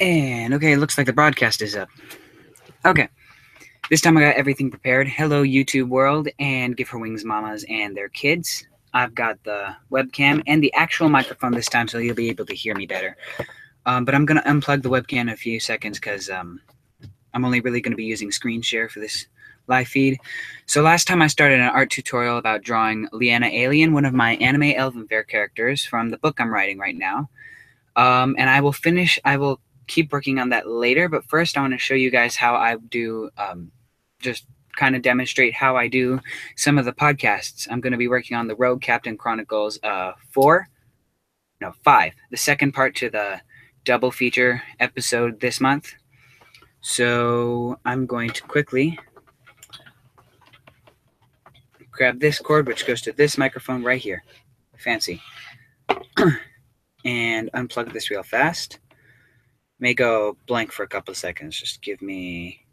And okay, it looks like the broadcast is up. Okay, this time I got everything prepared. Hello, YouTube world, and Give Her Wings mamas and their kids. I've got the webcam and the actual microphone this time, so you'll be able to hear me better. But I'm gonna unplug the webcam in a few seconds because I'm only really gonna be using screen share for this live feed. So last time I started an art tutorial about drawing Leanna Alien, one of my anime Elven Fair characters from the book I'm writing right now. And I will keep working on that later, but first I want to show you guys how I do, just kind of demonstrate how I do some of the podcasts. I'm going to be working on the Rogue Captain Chronicles 5, the second part to the double feature episode this month. So I'm going to quickly grab this cord, which goes to this microphone right here. Fancy. And unplug this real fast. May go blank for a couple of seconds. Just give me...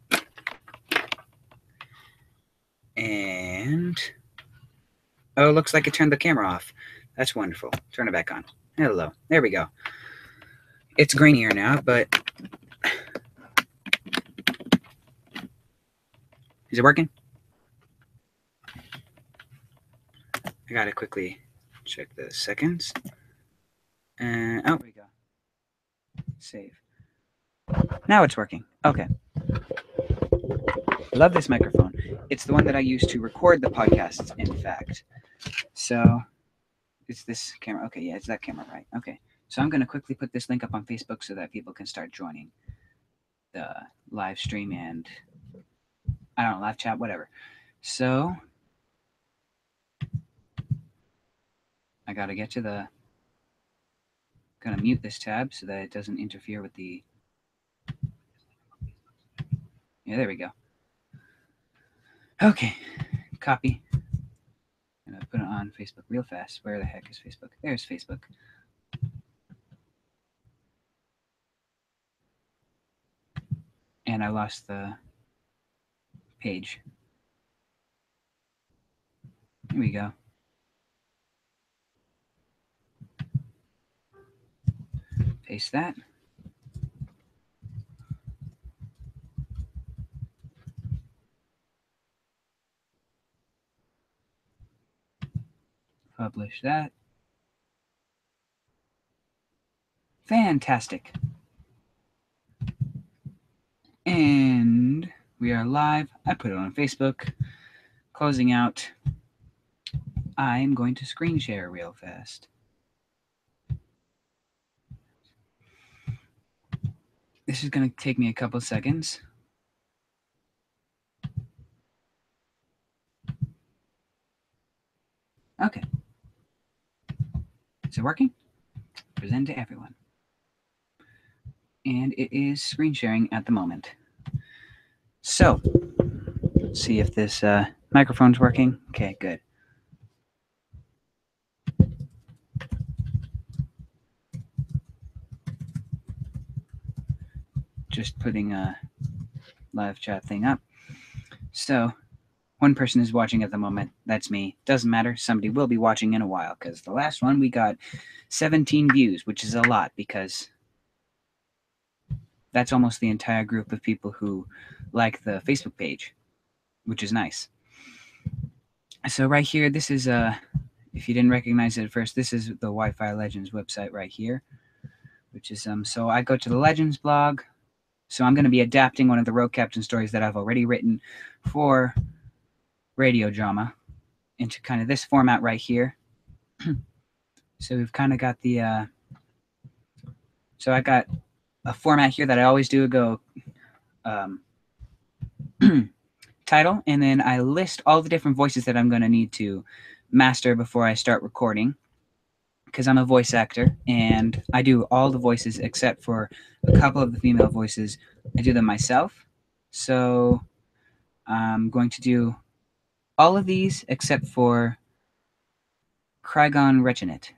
And... Oh, looks like it turned the camera off. That's wonderful. Turn it back on. Hello. There we go. It's grainier now, but... Is it working? I gotta quickly check the seconds. And... Oh, there we go. Save. Now it's working. Okay. I love this microphone. It's the one that I use to record the podcasts, in fact. So, it's this camera. Okay, yeah, it's that camera, right? Okay. So I'm going to quickly put this link up on Facebook so that people can start joining the live stream and, I don't know, live chat, whatever. So, I got to get to the, going to mute this tab so that it doesn't interfere with the, yeah, there we go. Okay, copy. I'm going to put it on Facebook real fast. Where the heck is Facebook? There's Facebook. And I lost the page. Here we go. Paste that. Publish that. Fantastic. And we are live. I put it on Facebook. Closing out. I'm going to screen share real fast. This is going to take me a couple seconds. Okay. Is it working? Present to everyone. And it is screen sharing at the moment. So, let's see if this microphone's working. Okay, good. Just putting a live chat thing up. So, one person is watching at the moment. That's me. Doesn't matter. Somebody will be watching in a while because the last one we got 17 views, which is a lot because that's almost the entire group of people who like the Facebook page, which is nice. So right here, this is, if you didn't recognize it at first, this is the WhiteFire Legends website right here, which is, so I go to the Legends blog. So I'm going to be adapting one of the Rogue Captain stories that I've already written for radio drama into kind of this format right here. So we've kind of got the, so I got a format here that I always do, go title, and then I list all the different voices that I'm going to need to master before I start recording, because I'm a voice actor, and I do all the voices except for a couple of the female voices. I do them myself. So I'm going to do all of these except for Krygon Rechinet.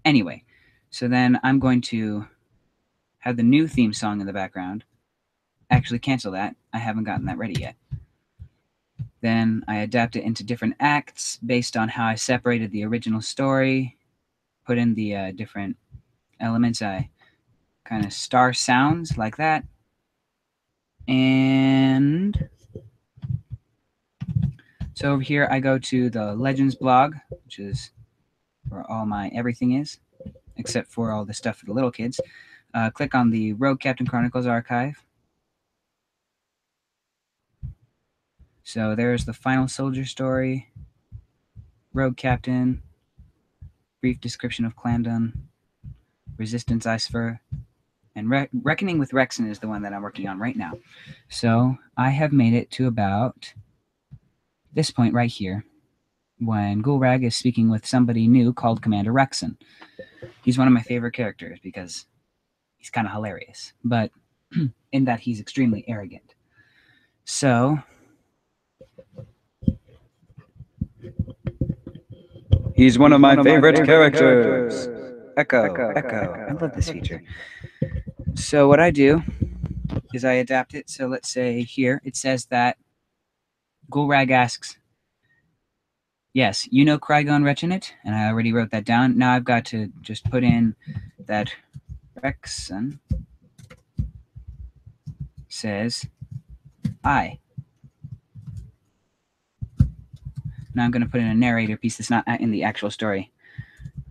Anyway, so then I'm going to have the new theme song in the background. Actually, cancel that. I haven't gotten that ready yet. Then I adapt it into different acts based on how I separated the original story, put in the different elements I kind of star sounds like that. And so over here, I go to the Legends blog, which is where all my everything is, except for all the stuff for the little kids. Click on the Rogue Captain Chronicles archive. So there's the final soldier story, Rogue Captain, brief description of Clandon, Resistance Icefer, and Reckoning with Rexen is the one that I'm working on right now. So I have made it to about this point right here, when Gulrag is speaking with somebody new called Commander Rexen. He's one of my favorite characters because he's kind of hilarious, but in that he's extremely arrogant. So He's one of my favorite characters. Echo. I love this feature. So what I do is I adapt it. So let's say here it says that Gulrag asks, yes, you know Krygon Rechinit? And I already wrote that down. Now I've got to just put in that Rexen says, I. Now I'm going to put in a narrator piece that's not in the actual story.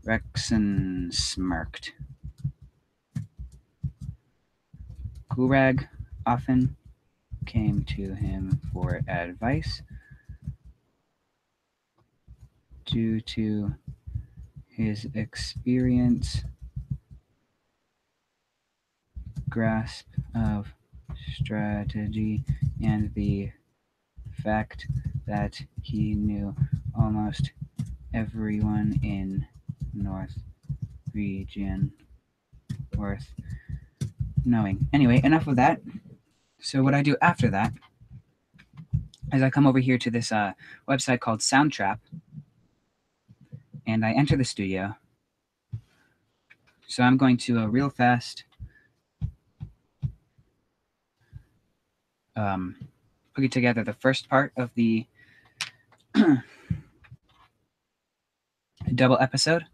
Rexen smirked. Gulrag often came to him for advice due to his experience, grasp of strategy, and the fact that he knew almost everyone in North Region worth knowing. Anyway, enough of that. So what I do after that is I come over here to this website called Soundtrap, and I enter the studio. So I'm going to real fast put together the first part of the double episode.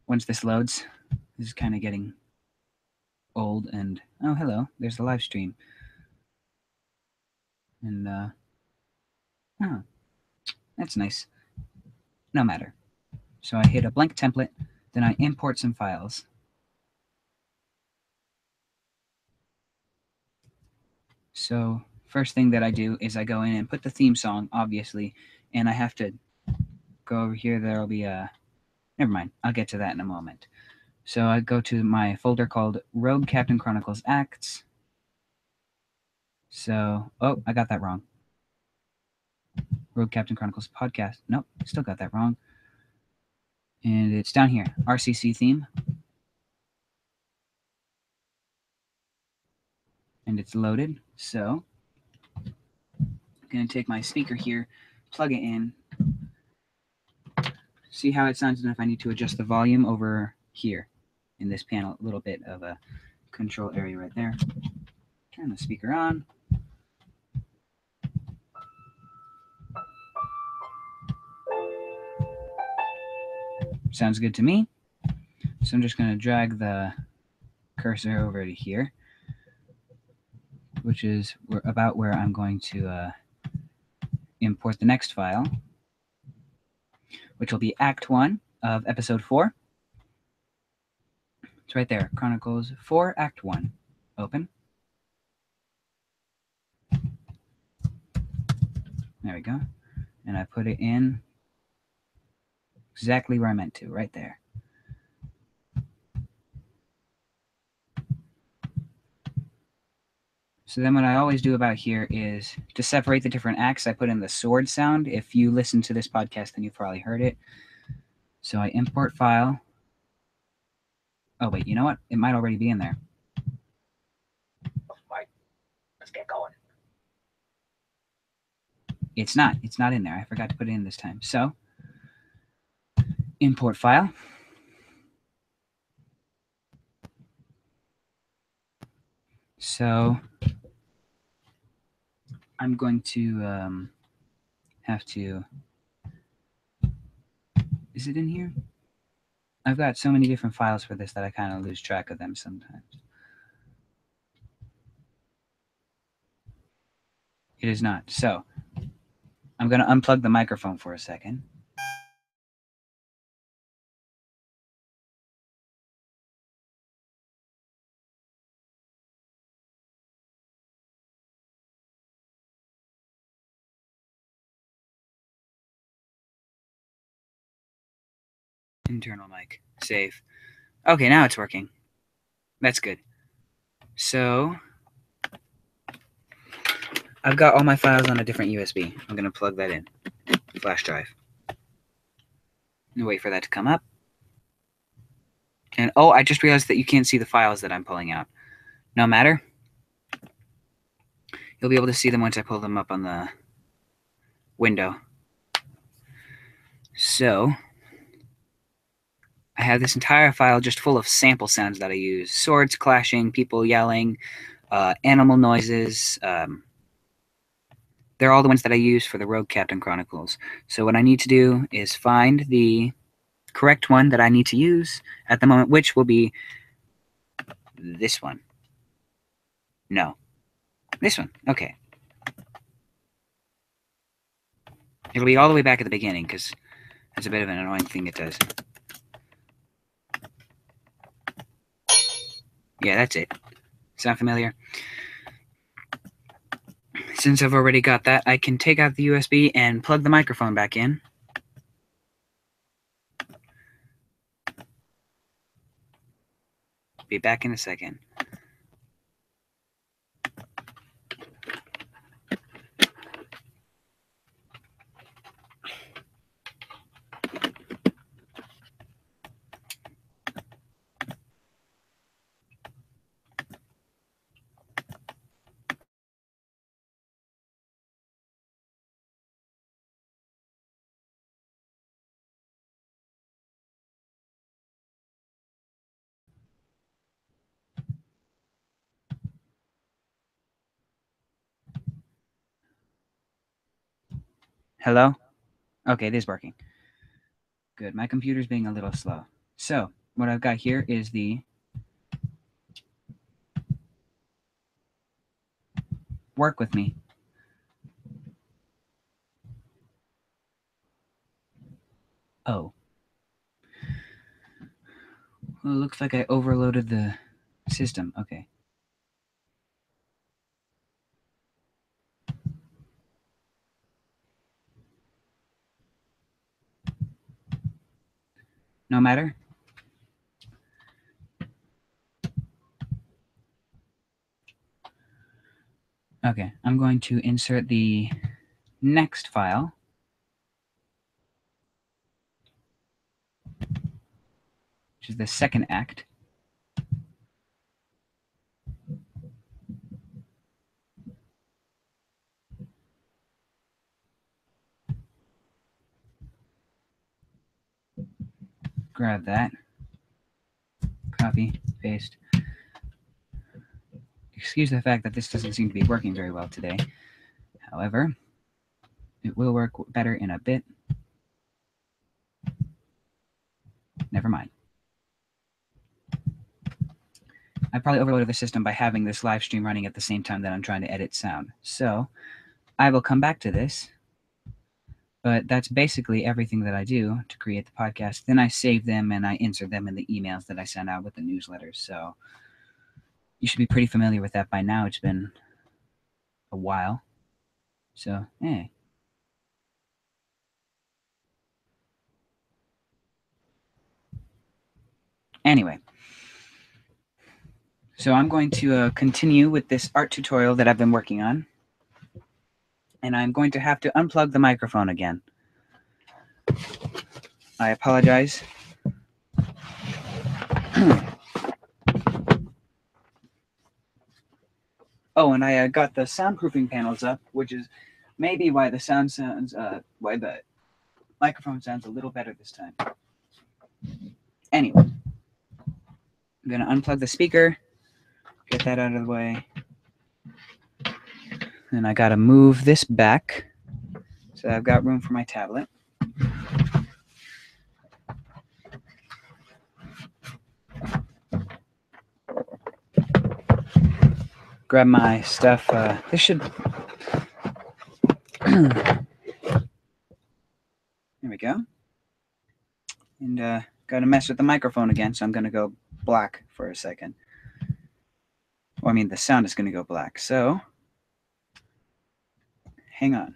Once this loads, this is kind of getting old, and oh, hello, there's the live stream. And oh, that's nice. No matter. So I hit a blank template, then I import some files. So first thing that I do is I go in and put the theme song, obviously, and I have to go over here. There'll be a, never mind, I'll get to that in a moment. So I go to my folder called Rogue Captain Chronicles Acts. So, oh, I got that wrong. Rogue Captain Chronicles Podcast. Nope, still got that wrong. And it's down here, RCC theme. And it's loaded. So I'm going to take my speaker here, plug it in, see how it sounds, and if I need to adjust the volume over here in this panel, a little bit of a control area right there. Turn the speaker on. Sounds good to me. So I'm just going to drag the cursor over to here, which is about where I'm going to import the next file, which will be Act 1 of Episode 4. It's right there, Chronicles 4, Act 1. Open. There we go. And I put it in exactly where I meant to, right there. So then what I always do about here is to separate the different acts, I put in the sword sound. If you listen to this podcast, then you've probably heard it. So I import file. Oh, wait, you know what? It might already be in there. Right. Let's get going. It's not. It's not in there. I forgot to put it in this time. So import file. So I'm going to have to, is it in here? I've got so many different files for this that I kind of lose track of them sometimes. It is not. So I'm going to unplug the microphone for a second. Internal mic. Save. Okay, now it's working. That's good. So I've got all my files on a different USB. I'm going to plug that in. Flash drive. And wait for that to come up. And oh, I just realized that you can't see the files that I'm pulling out. No matter. You'll be able to see them once I pull them up on the window. So I have this entire file just full of sample sounds that I use. Swords clashing, people yelling, animal noises. They're all the ones that I use for the Rogue Captain Chronicles. So what I need to do is find the correct one that I need to use at the moment, which will be this one. No. This one. Okay. It'll be all the way back at the beginning, because that's a bit of an annoying thing it does. Yeah, that's it. Sound familiar? Since I've already got that, I can take out the USB and plug the microphone back in. Be back in a second. Hello? Okay, it is working. Good. My computer's being a little slow. So, what I've got here is the work with me. Oh. Well, it looks like I overloaded the system. Okay. No matter. Okay, I'm going to insert the next file. Which is the second act. Grab that. Copy, paste. Excuse the fact that this doesn't seem to be working very well today. However, it will work better in a bit. Never mind. I probably overloaded the system by having this live stream running at the same time that I'm trying to edit sound. So I will come back to this, but that's basically everything that I do to create the podcast. Then I save them and I insert them in the emails that I send out with the newsletters. So you should be pretty familiar with that by now. It's been a while. So, hey. Anyway. So I'm going to continue with this art tutorial that I've been working on. And I'm going to have to unplug the microphone again. I apologize. Oh, and I got the soundproofing panels up, which is maybe why the sound sounds, why the microphone sounds a little better this time. Anyway, I'm going to unplug the speaker, get that out of the way. And I got to move this back so I've got room for my tablet. grab my stuff. This should. There we go. And got to mess with the microphone again, so I'm going to go black for a second. Well, I mean, the sound is going to go black. So, hang on.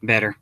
Better.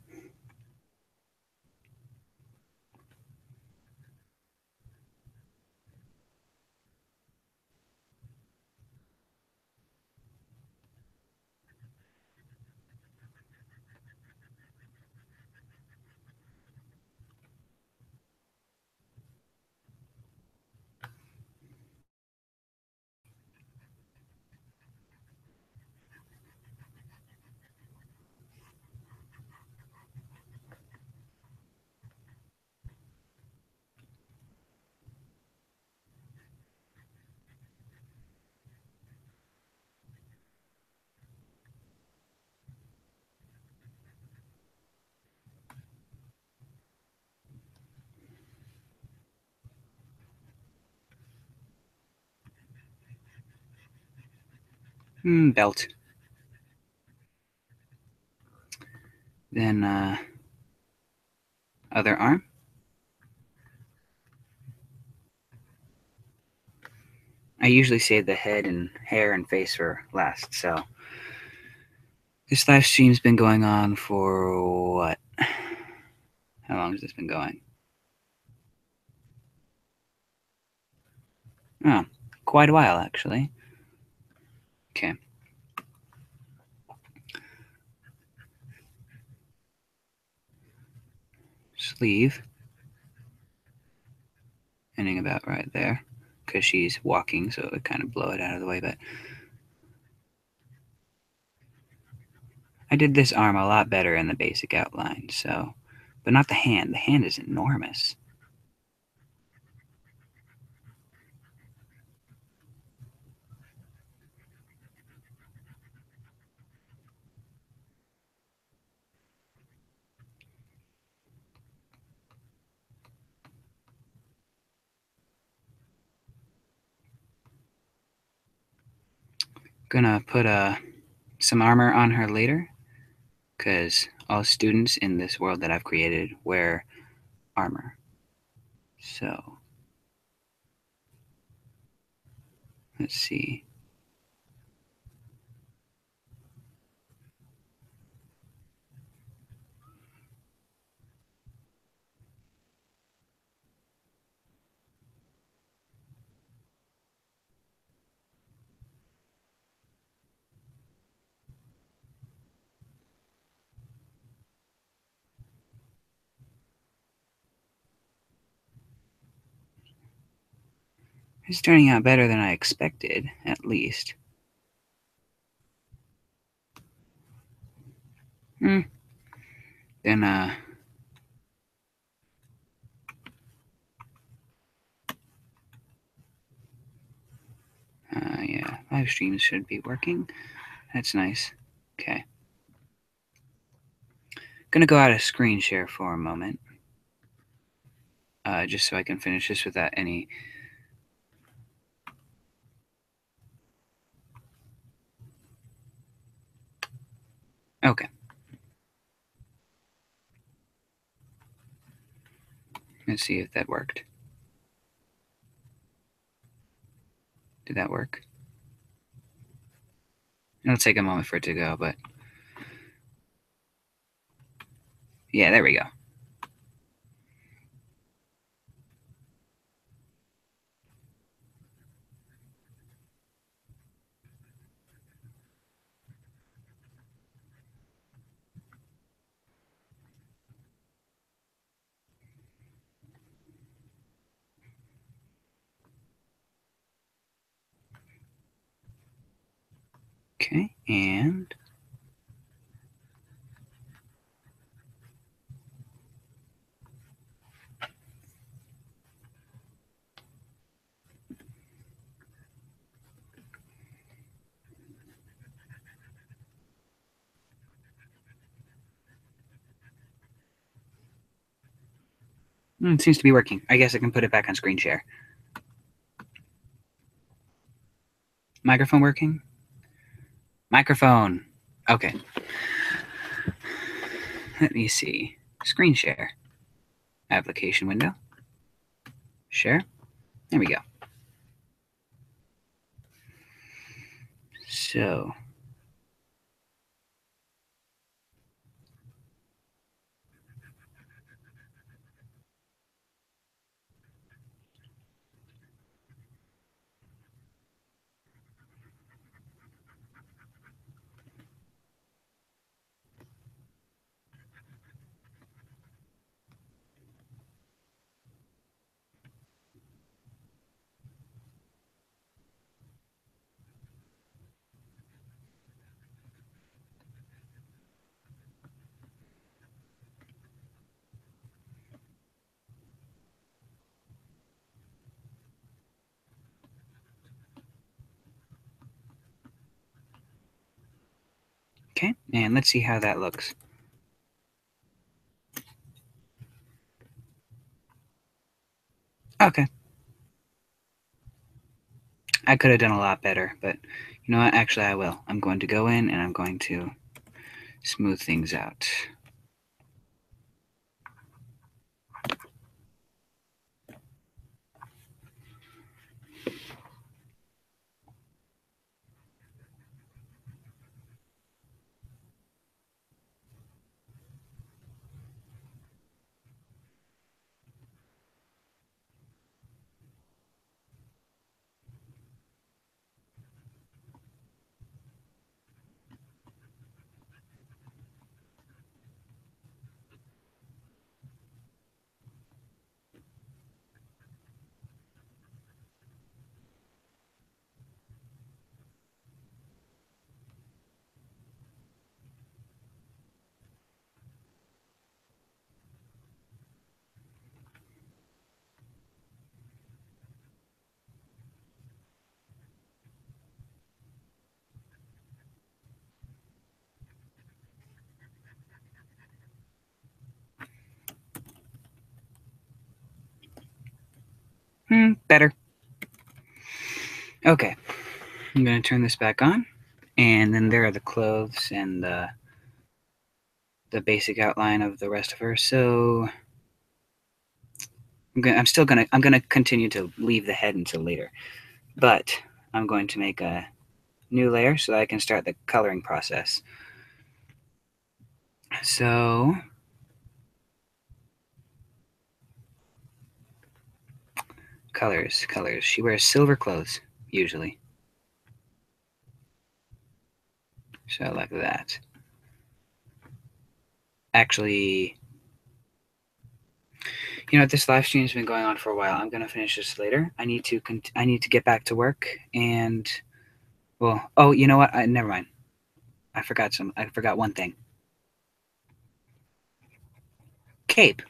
Belt. Then, other arm. I usually save the head and hair and face for last, so this live stream's been going on for what? How long has this been going? Oh, quite a while, actually. Okay. Sleeve. Ending about right there. Because she's walking, so it would kind of blow it out of the way, but I did this arm a lot better in the basic outline, so... But not the hand. The hand is enormous. Gonna put some armor on her later, because all students in this world that I've created wear armor. So, let's see. It's turning out better than I expected, at least. Then, yeah, live streams should be working. That's nice. Okay. Gonna go out of screen share for a moment. Just so I can finish this without any... Okay. Let's see if that worked. Did that work? It'll take a moment for it to go, but... Yeah, there we go. Okay, and... It seems to be working. I guess I can put it back on screen share. Microphone working? Microphone. Okay. Let me see. Screen share. Application window. Share. There we go. So... Okay, and let's see how that looks. Okay. I could have done a lot better, but you know what? Actually, I will. I'm going to go in and I'm going to smooth things out. Better. Okay, I'm going to turn this back on, and then there are the clothes and the basic outline of the rest of her. So I'm gonna continue to leave the head until later, but I'm going to make a new layer so that I can start the coloring process. So colors. She wears silver clothes usually, so like that. Actually, you know, this live stream's been going on for a while. I'm gonna finish this later. I need to get back to work and well. Oh, you know what? Never mind. I forgot one thing. Cape.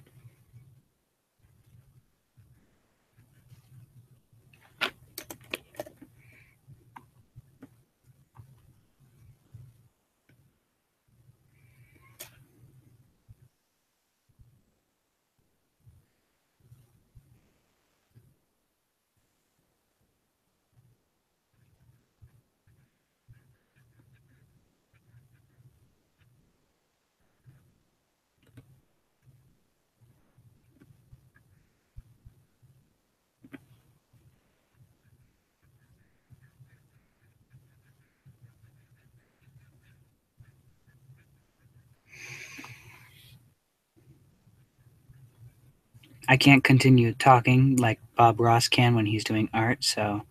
I can't continue talking like Bob Ross can when he's doing art, so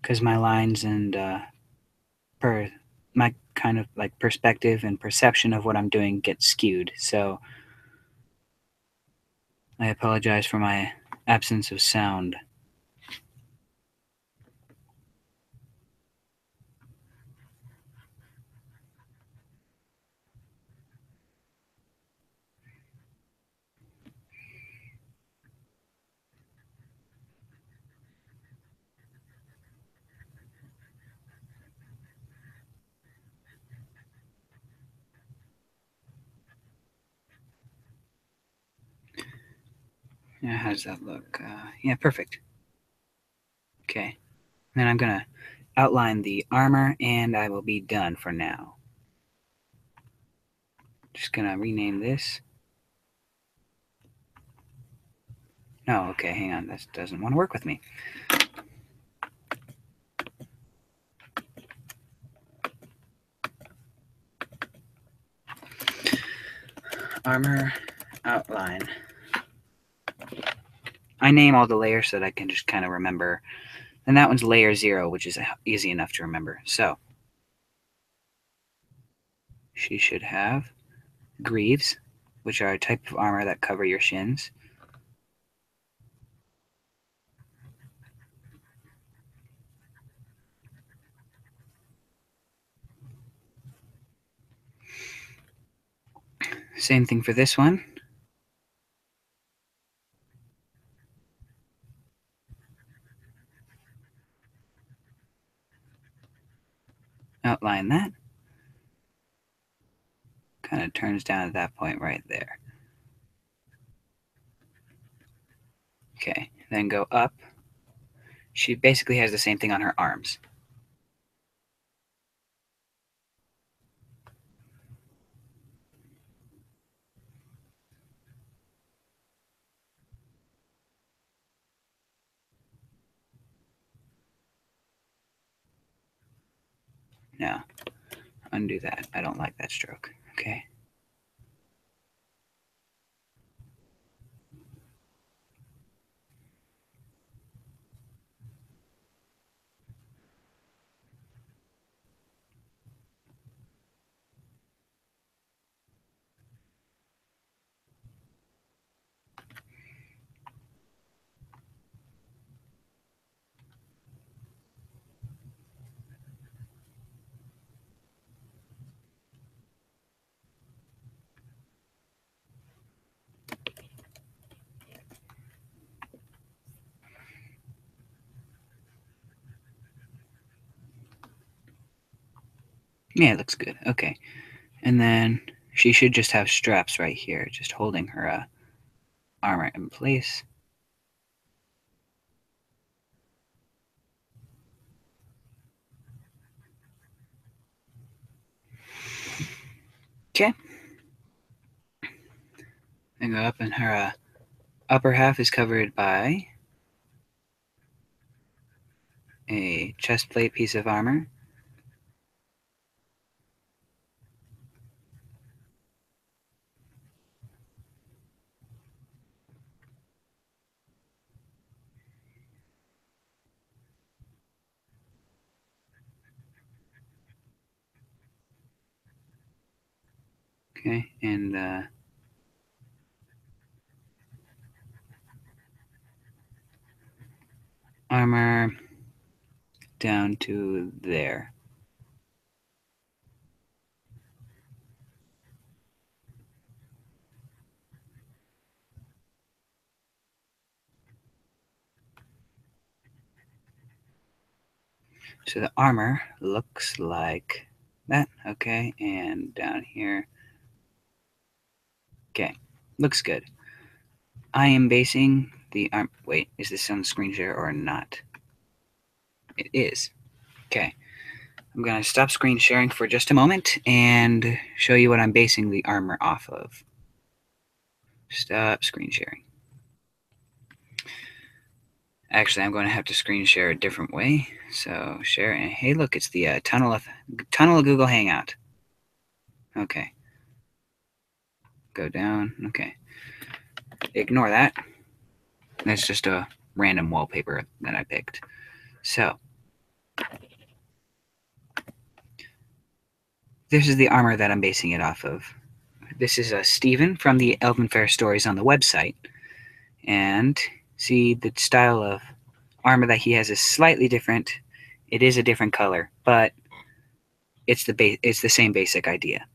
because my lines and per my kind of like perspective and perception of what I'm doing gets skewed. So I apologize for my absence of sound. Yeah, how does that look? Yeah, perfect. Okay. Then I'm gonna outline the armor and I will be done for now. Just gonna rename this. No, okay, hang on. This doesn't want to work with me. Armor outline. I name all the layers so that I can just kind of remember. And that one's layer 0, which is easy enough to remember. So she should have greaves, which are a type of armor that cover your shins. Same thing for this one. Outline that. then it turns down at that point right there. Okay, then go up. She basically has the same thing on her arms. No, undo that. I don't like that stroke. Okay. Yeah, it looks good. Okay. And then she should just have straps right here, just holding her armor in place. Okay. Then go up, and her upper half is covered by a chest plate piece of armor. Okay, and armor down to there. So the armor looks like that. Okay, and down here. Okay, looks good. I am basing the arm. Wait, is this on screen share or not? It is. Okay. I'm going to stop screen sharing for just a moment and show you what I'm basing the armor off of. Stop screen sharing. Actually, I'm going to have to screen share a different way. So share, and hey, look, it's the tunnel of Google Hangout. Okay. Go down. Okay. Ignore that. That's just a random wallpaper that I picked. So this is the armor that I'm basing it off of. This is Steven from the Elven Fair Stories on the website. And see, the style of armor that he has is slightly different. It is a different color, but it's the same basic idea.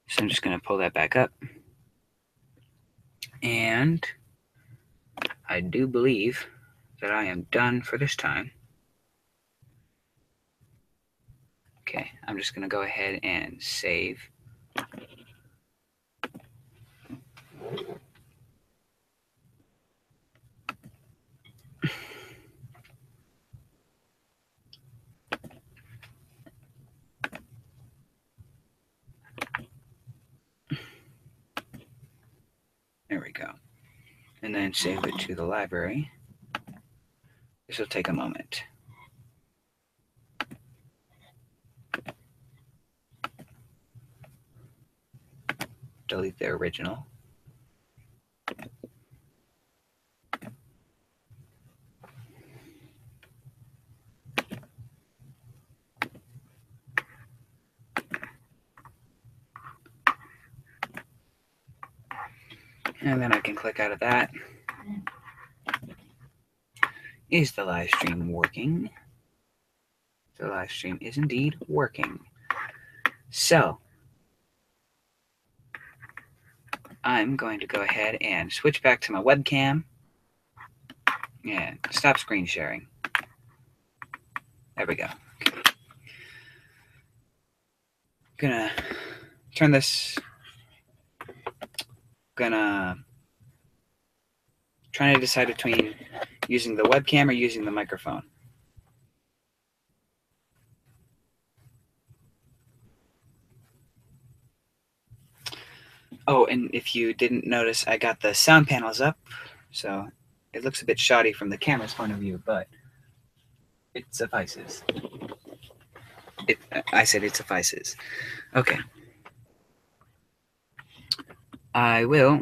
So I'm just going to pull that back up. And I do believe that I am done for this time. Okay, I'm just going to go ahead and save. There we go. And then save it to the library. This will take a moment. Delete the original. And then I can click out of that. Is the live stream working? The live stream is indeed working. So I'm going to go ahead and switch back to my webcam and stop screen sharing. There we go. Okay. Gonna turn this. Gonna trying to decide between using the webcam or using the microphone. Oh, and if you didn't notice, I got the sound panels up, so it looks a bit shoddy from the camera's point of view, but it suffices. I said it suffices. Okay. I will.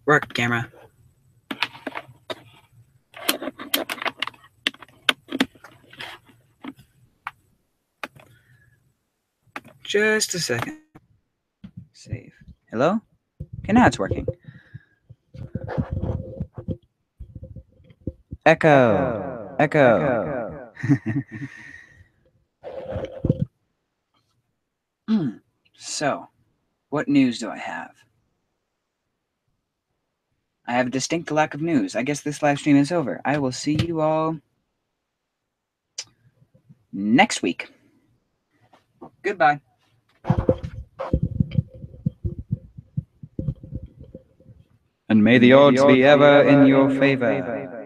Work, camera. Just a second. Save. Hello? Okay, now it's working. Echo. Echo. So, what news do I have? I have a distinct lack of news. I guess this live stream is over. I will see you all next week. Goodbye. And may the odds be ever in your favor.